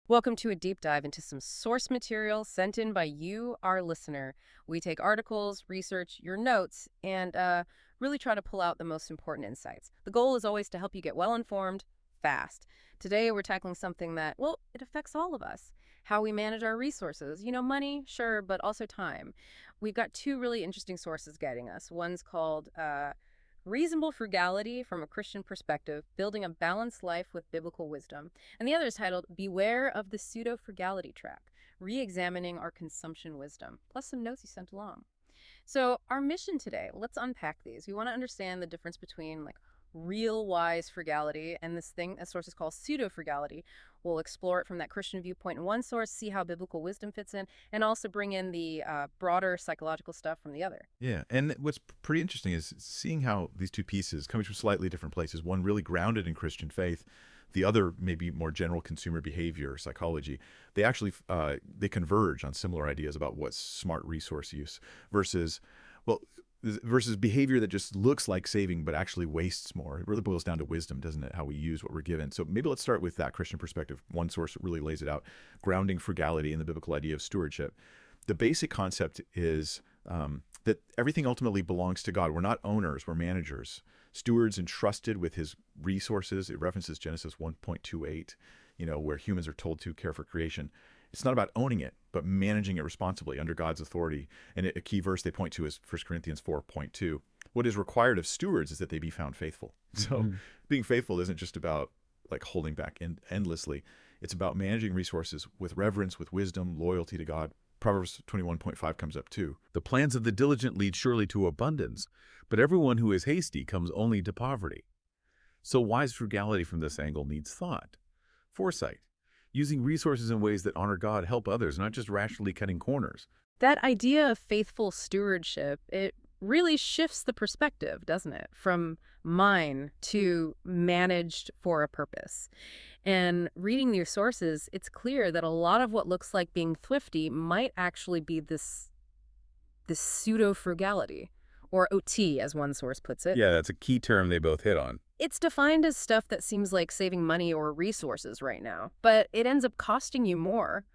Welcome to a deep dive into some source material sent in by you, our listener. We take articles, research, your notes, and really try to pull out the most important insights. The goal is always to help you get well informed, fast. Today, we're tackling something that, well, it affects all of us. How we manage our resources. Money, sure, but also time. We've got two really interesting sources guiding us. One's called Reasonable Frugality from a Christian Perspective, Building a Balanced Life with Biblical Wisdom. And the other is titled Beware of the Pseudo-Frugality Trap, Re-examining Our Consumption Wisdom, plus some notes you sent along. So our mission today, let's unpack these. We want to understand the difference between real wise frugality and this thing a source is called pseudo-frugality. We'll explore it from that Christian viewpoint in one source, see how biblical wisdom fits in, and also bring in the broader psychological stuff from the other. Yeah, and what's pretty interesting is seeing how these two pieces coming from slightly different places. One really grounded in Christian faith, the other maybe more general consumer behavior, psychology. They actually they converge on similar ideas about what's smart resource use versus, well, versus behavior that just looks like saving but actually wastes more. It really boils down to wisdom, doesn't it? How we use what we're given. So maybe let's start with that Christian perspective. One source really lays it out, grounding frugality in the biblical idea of stewardship. The basic concept is that everything ultimately belongs to God. We're not owners, we're managers. Stewards entrusted with his resources. It references Genesis 1.28, where humans are told to care for creation. It's not about owning it, but managing it responsibly under God's authority. And a key verse they point to is 1 Corinthians 4.2. What is required of stewards is that they be found faithful. So being faithful isn't just about holding back endlessly. It's about managing resources with reverence, with wisdom, loyalty to God. Proverbs 21.5 comes up too. The plans of the diligent lead surely to abundance, but everyone who is hasty comes only to poverty. So wise frugality from this angle needs thought, foresight, using resources in ways that honor God, help others, not just rationally cutting corners. That idea of faithful stewardship, it really shifts the perspective, doesn't it? From mine to managed for a purpose. And reading these sources, it's clear that a lot of what looks like being thrifty might actually be this pseudo-frugality, or OT, as one source puts it. Yeah, that's a key term they both hit on. It's defined as stuff that seems like saving money or resources right now, but it ends up costing you more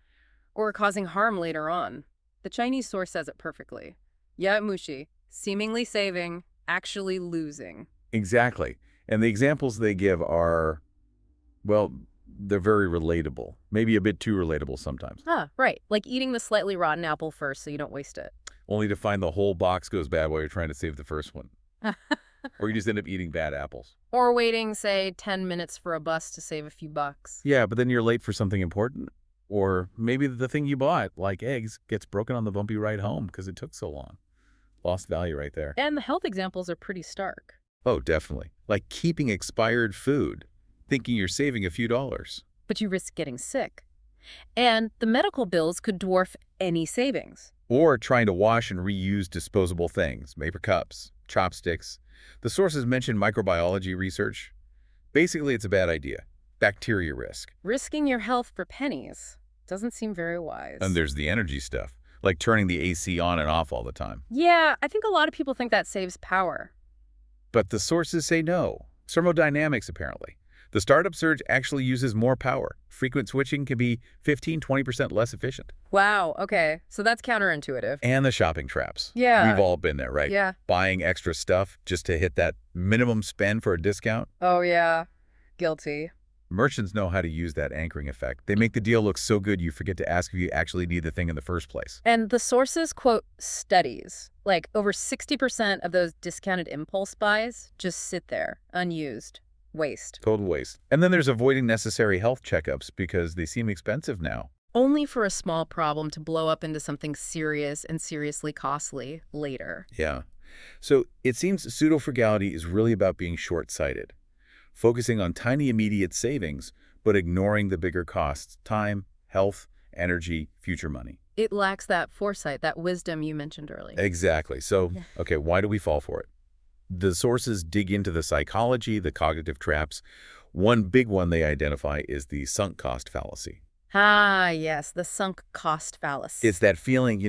or causing harm later on. The Chinese source says it perfectly. Ya mushi, seemingly saving, actually losing. Exactly. And the examples they give are, well, they're very relatable. Maybe a bit too relatable sometimes. Right. Like eating the slightly rotten apple first so you don't waste it. Only to find the whole box goes bad while you're trying to save the first one. Or you just end up eating bad apples. Or waiting, say, 10 minutes for a bus to save a few bucks. Yeah, but then you're late for something important. Or maybe the thing you bought, like eggs, gets broken on the bumpy ride home because it took so long. Lost value right there. And the health examples are pretty stark. Oh, definitely. Like keeping expired food, thinking you're saving a few dollars. But you risk getting sick. And the medical bills could dwarf any savings. Or trying to wash and reuse disposable things, paper cups, chopsticks. The sources mention microbiology research. Basically, it's a bad idea. Bacteria risk. Risking your health for pennies doesn't seem very wise. And there's the energy stuff, like turning the AC on and off all the time. Yeah, I think a lot of people think that saves power. But the sources say no. Thermodynamics, apparently. The startup surge actually uses more power. Frequent switching can be 15–20% less efficient. Wow, okay. So that's counterintuitive. And the shopping traps. Yeah. We've all been there, right? Yeah. Buying extra stuff just to hit that minimum spend for a discount. Oh, yeah. Guilty. Merchants know how to use that anchoring effect. They make the deal look so good you forget to ask if you actually need the thing in the first place. And the sources quote studies. Like over 60% of those discounted impulse buys just sit there, unused. Waste. Total waste. And then there's avoiding necessary health checkups because they seem expensive now. Only for a small problem to blow up into something serious and seriously costly later. Yeah. So it seems pseudo-frugality is really about being short-sighted, focusing on tiny immediate savings, but ignoring the bigger costs: time, health, energy, future money. It lacks that foresight, that wisdom you mentioned earlier. Exactly. So, okay, why do we fall for it? The sources dig into the psychology, the cognitive traps. One big one they identify is the sunk cost fallacy. Ah, yes, the sunk cost fallacy. It's that feeling,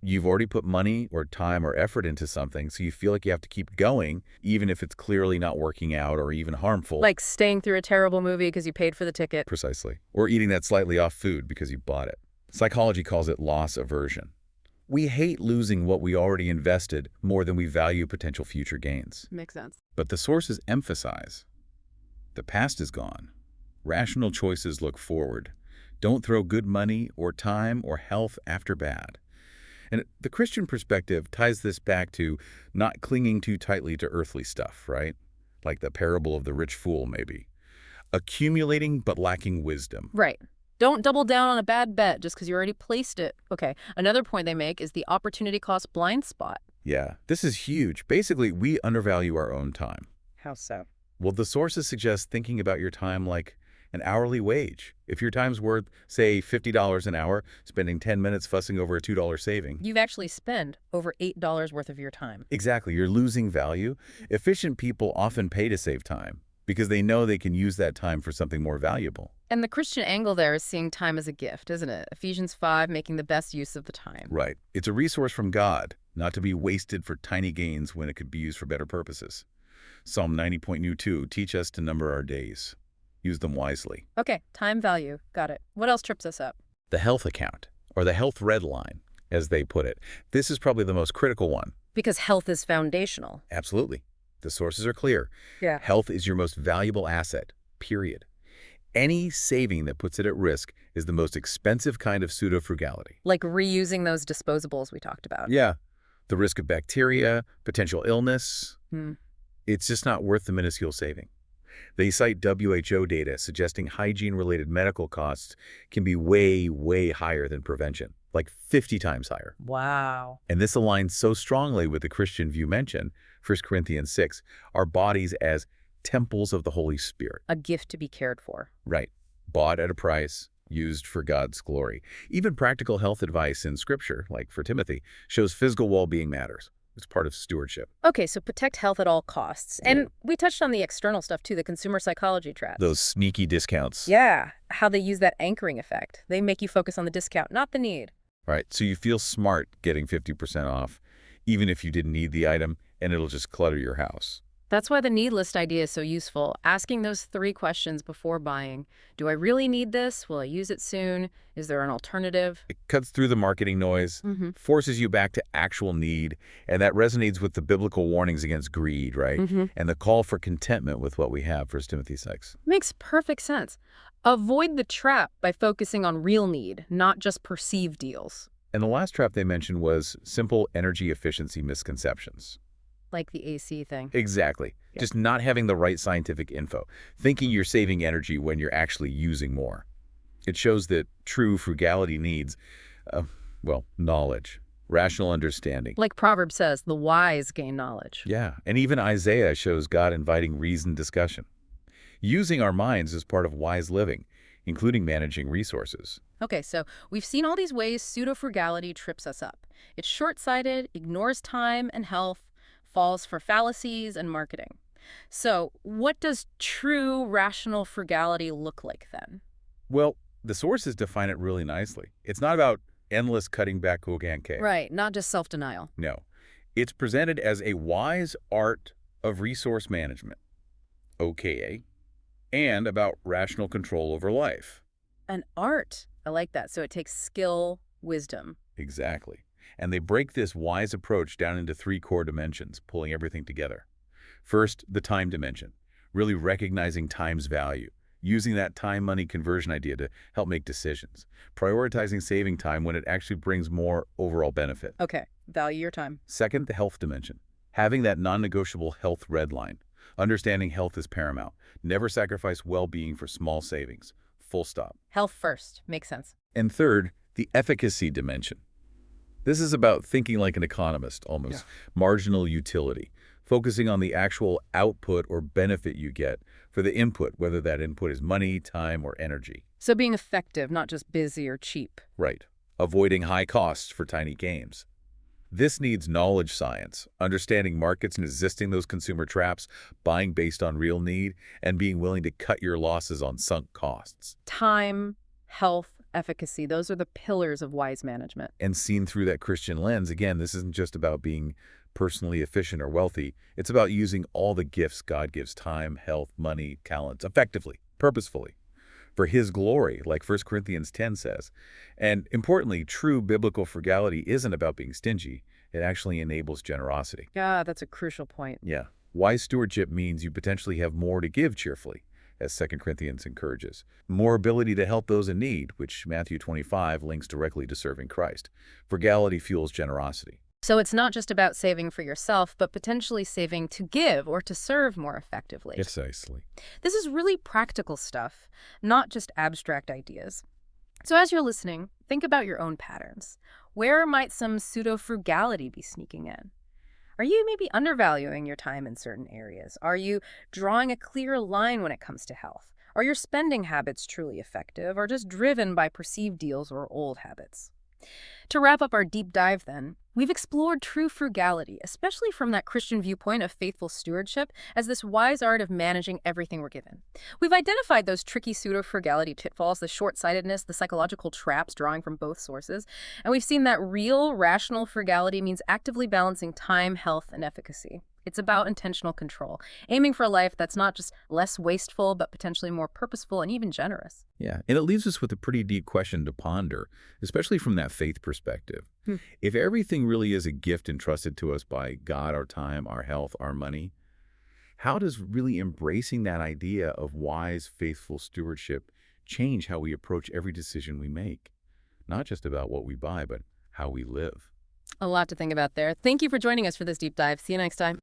You've already put money or time or effort into something, so you feel like you have to keep going, even if it's clearly not working out or even harmful. Like staying through a terrible movie because you paid for the ticket. Precisely. Or eating that slightly off food because you bought it. Psychology calls it loss aversion. We hate losing what we already invested more than we value potential future gains. Makes sense. But the sources emphasize the past is gone. Rational choices look forward. Don't throw good money or time or health after bad. And the Christian perspective ties this back to not clinging too tightly to earthly stuff, right? Like the parable of the rich fool, maybe. Accumulating but lacking wisdom. Right. Don't double down on a bad bet just because you already placed it. Okay. Another point they make is the opportunity cost blind spot. Yeah, this is huge. Basically, we undervalue our own time. How so? Well, the sources suggest thinking about your time like an hourly wage. If your time's worth, say, $50 an hour, spending 10 minutes fussing over a $2 saving. You've actually spent over $8 worth of your time. Exactly, you're losing value. Efficient people often pay to save time because they know they can use that time for something more valuable. And the Christian angle there is seeing time as a gift, isn't it? Ephesians 5, making the best use of the time. Right. It's a resource from God, not to be wasted for tiny gains when it could be used for better purposes. Psalm 90.2 teach us to number our days. Use them wisely. Okay, time value. Got it. What else trips us up? The health account, or the health red line, as they put it. This is probably the most critical one. Because health is foundational. Absolutely. The sources are clear. Yeah. Health is your most valuable asset, period. Any saving that puts it at risk is the most expensive kind of pseudo-frugality. Like reusing those disposables we talked about. Yeah. The risk of bacteria, potential illness. Hmm. It's just not worth the minuscule saving. They cite WHO data suggesting hygiene-related medical costs can be way, way higher than prevention, like 50 times higher. Wow. And this aligns so strongly with the Christian view mentioned, 1 Corinthians 6, our bodies as temples of the Holy Spirit. A gift to be cared for. Right. Bought at a price, used for God's glory. Even practical health advice in Scripture, like for Timothy, shows physical well-being matters. It's part of stewardship. Okay, so protect health at all costs. And we touched on the external stuff too, the consumer psychology traps. Those sneaky discounts. Yeah, how they use that anchoring effect. They make you focus on the discount, not the need. Right, so you feel smart getting 50% off, even if you didn't need the item, and it'll just clutter your house. That's why the need list idea is so useful. Asking those 3 questions before buying. Do I really need this? Will I use it soon? Is there an alternative? It cuts through the marketing noise, forces you back to actual need, and that resonates with the biblical warnings against greed, right? And the call for contentment with what we have, 1 Timothy 6. Makes perfect sense. Avoid the trap by focusing on real need, not just perceived deals. And the last trap they mentioned was simple energy efficiency misconceptions. Like the AC thing. Exactly. Yeah. Just not having the right scientific info, thinking you're saving energy when you're actually using more. It shows that true frugality needs, knowledge, rational understanding. Like Proverbs says, the wise gain knowledge. Yeah, and even Isaiah shows God inviting reasoned discussion. Using our minds is part of wise living, including managing resources. Okay, so we've seen all these ways pseudo-frugality trips us up. It's short-sighted, ignores time and health, falls for fallacies and marketing. So what does true rational frugality look like then? Well, the sources define it really nicely. It's not about endless cutting back coganque. Right, not just self-denial. No. It's presented as a wise art of resource management, OKA, and about rational control over life. An art. I like that. So it takes skill, wisdom. Exactly. And they break this wise approach down into 3 core dimensions, pulling everything together. First, the time dimension, really recognizing time's value, using that time-money conversion idea to help make decisions, prioritizing saving time when it actually brings more overall benefit. Okay, value your time. Second, the health dimension, having that non-negotiable health red line, understanding health is paramount, never sacrifice well-being for small savings, full stop. Health first. Makes sense. And third, the efficacy dimension. This is about thinking like an economist, almost. Marginal utility, focusing on the actual output or benefit you get for the input, whether that input is money, time, or energy. So being effective, not just busy or cheap. Right. Avoiding high costs for tiny gains. This needs knowledge science, understanding markets and resisting those consumer traps, buying based on real need, and being willing to cut your losses on sunk costs. Time, health, efficacy. Those are the pillars of wise management. And seen through that Christian lens, again, this isn't just about being personally efficient or wealthy. It's about using all the gifts God gives, time, health, money, talents, effectively, purposefully, for his glory, like 1 Corinthians 10 says. And importantly, true biblical frugality isn't about being stingy. It actually enables generosity. Yeah, that's a crucial point. Yeah. Wise stewardship means you potentially have more to give cheerfully, as 2 Corinthians encourages. More ability to help those in need, which Matthew 25 links directly to serving Christ. Frugality fuels generosity. So it's not just about saving for yourself, but potentially saving to give or to serve more effectively. Precisely. This is really practical stuff, not just abstract ideas. So as you're listening, think about your own patterns. Where might some pseudo-frugality be sneaking in? Are you maybe undervaluing your time in certain areas? Are you drawing a clear line when it comes to health? Are your spending habits truly effective or just driven by perceived deals or old habits? To wrap up our deep dive then, we've explored true frugality, especially from that Christian viewpoint of faithful stewardship, as this wise art of managing everything we're given. We've identified those tricky pseudo-frugality pitfalls, the short-sightedness, the psychological traps drawing from both sources, and we've seen that real, rational frugality means actively balancing time, health, and efficacy. It's about intentional control, aiming for a life that's not just less wasteful, but potentially more purposeful and even generous. Yeah, and it leaves us with a pretty deep question to ponder, especially from that faith perspective. If everything really is a gift entrusted to us by God, our time, our health, our money, how does really embracing that idea of wise, faithful stewardship change how we approach every decision we make? Not just about what we buy, but how we live. A lot to think about there. Thank you for joining us for this deep dive. See you next time.